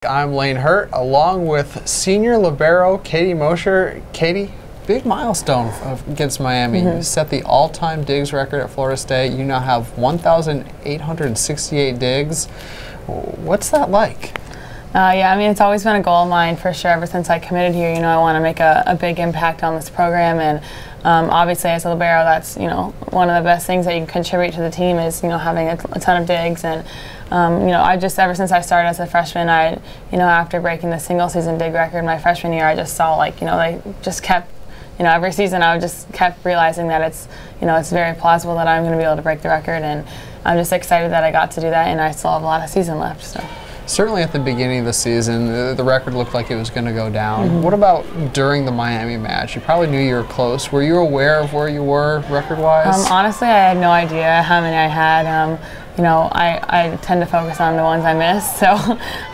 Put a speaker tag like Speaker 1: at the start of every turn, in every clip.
Speaker 1: I'm Lane Hurt, along with senior libero Katie Mosher. Katie, big milestone against Miami. You set the all-time digs record at Florida State. You now have 1,868 digs. What's that like?
Speaker 2: Yeah, I mean, it's always been a goal of mine for sure. Ever since I committed here, I want to make a big impact on this program, and obviously as a libero, that's one of the best things that you can contribute to the team is having a ton of digs. And I just, ever since I started as a freshman, after breaking the single season dig record my freshman year, I just saw they just kept. Every season I just kept realizing that it's very plausible that I'm going to be able to break the record, and I'm just excited that I got to do that, and I still have a lot of season left. So.
Speaker 1: Certainly at the beginning of the season, the record looked like it was going to go down. What about during the Miami match? You probably knew you were close. Were you aware of where you were record-wise?
Speaker 2: Honestly, I had no idea how many I had. I tend to focus on the ones I missed, so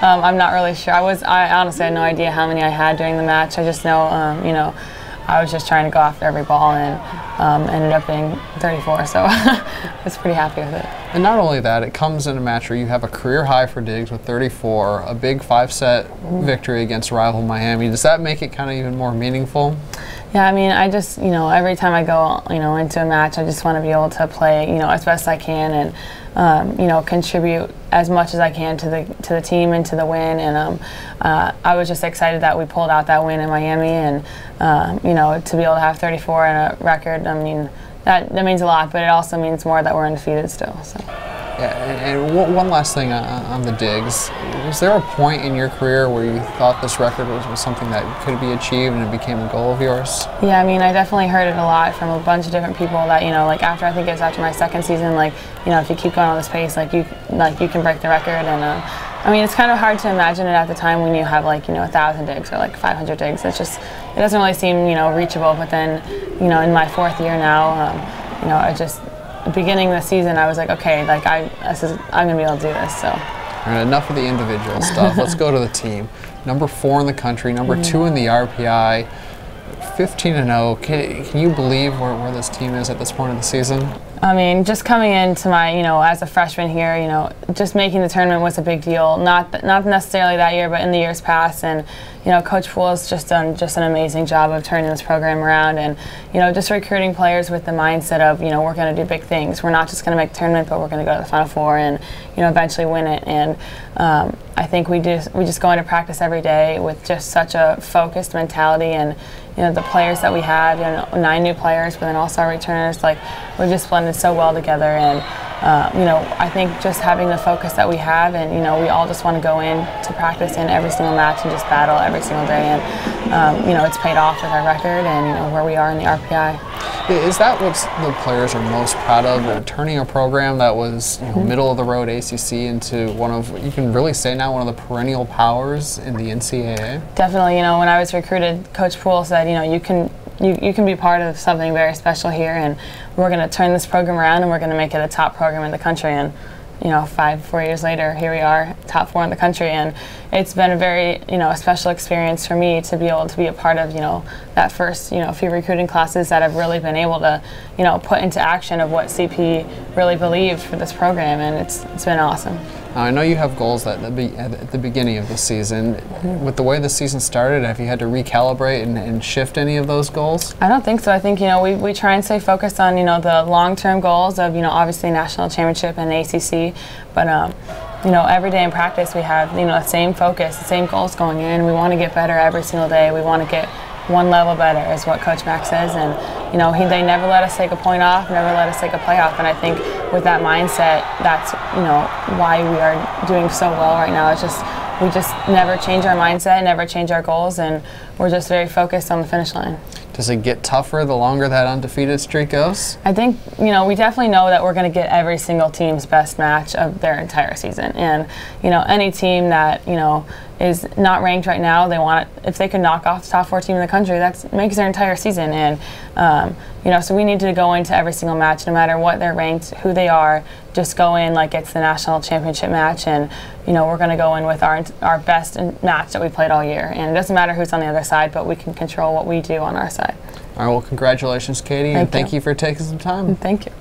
Speaker 2: I'm not really sure. I honestly had no idea how many I had during the match. I just know, I was just trying to go after every ball, and ended up being 34, so I was pretty happy with it.
Speaker 1: And not only that, it comes in a match where you have a career high for digs with 34, a big 5-set victory against rival Miami. Does that make it kind of even more meaningful?
Speaker 2: Yeah, I mean, I just, every time I go, into a match, I just want to be able to play, as best I can, and contribute as much as I can to the team and to the win. And I was just excited that we pulled out that win in Miami, and to be able to have 34 in a record, I mean, that means a lot, but it also means more that we're undefeated still. So.
Speaker 1: Yeah, and one last thing on the digs. Was there a point in your career where you thought this record was something that could be achieved and it became a goal of yours?
Speaker 2: Yeah, I mean, I definitely heard it a lot from a bunch of different people that, after, I think it was after my second season, if you keep going on this pace, you can break the record. And I mean, it's kind of hard to imagine it at the time when you have 1,000 digs or 500 digs. It doesn't really seem, reachable. But then, in my fourth year now, beginning of the season, I was like, okay, I'm gonna be able to do this. So.
Speaker 1: All right, enough of the individual stuff. Let's go to the team. Number 4 in the country, number 2 in the RPI, 15-0. Can you believe where this team is at this point of the season?
Speaker 2: I mean, just coming into my, as a freshman here, just making the tournament was a big deal. Not necessarily that year, but in the years past. And, Coach Poole has just done an amazing job of turning this program around, and, just recruiting players with the mindset of, we're going to do big things. We're not just going to make the tournament, but we're going to go to the Final Four and, eventually win it. And I think we just go into practice every day with just such a focused mentality, and, the players that we had, 9 new players, but then also our returners, we just blended so well together. And I think just having the focus that we have, and we all just want to go in to practice in every single match and just battle every single day. And it's paid off with our record and where we are in the RPI.
Speaker 1: Is that what the players are most proud of? Turning a program that was middle of the road ACC into one of, you can really say now, one of the perennial powers in the NCAA? Definitely.
Speaker 2: When I was recruited, Coach Poole said, you can be part of something very special here, and we're going to turn this program around, and we're going to make it a top program in the country. And 4 years later, here we are, top 4 in the country, and it's been a very special experience for me to be able to be a part of that first few recruiting classes that have really been able to put into action of what CP really believed for this program, and it's been awesome.
Speaker 1: I know you have goals at the beginning of the season. With the way the season started, have you had to recalibrate and shift any of those goals?
Speaker 2: I don't think so. I think we try and stay focused on the long-term goals of obviously national championship and ACC, but every day in practice we have the same focus, the same goals going in. We want to get better every single day. We want to get one level better, is what Coach Mack says, and they never let us take a point off, never let us take a playoff, and I think with that mindset, that's why we are doing so well right now. It's just we just never change our mindset, never change our goals, and we're just very focused on the finish line.
Speaker 1: Does it get tougher the longer that undefeated streak goes?
Speaker 2: I think, we definitely know that we're going to get every single team's best match of their entire season. And, any team that, is not ranked right now, they want it, if they can knock off the top 4 team in the country, that makes their entire season. And, so we need to go into every single match, no matter what they're ranked, who they are, just go in like it's the national championship match, and, we're going to go in with our best match that we played all year. And it doesn't matter who's on the other side, but we can control what we do on our side.
Speaker 1: All right, well, congratulations, Katie, and thank you for taking some time.
Speaker 2: Thank you.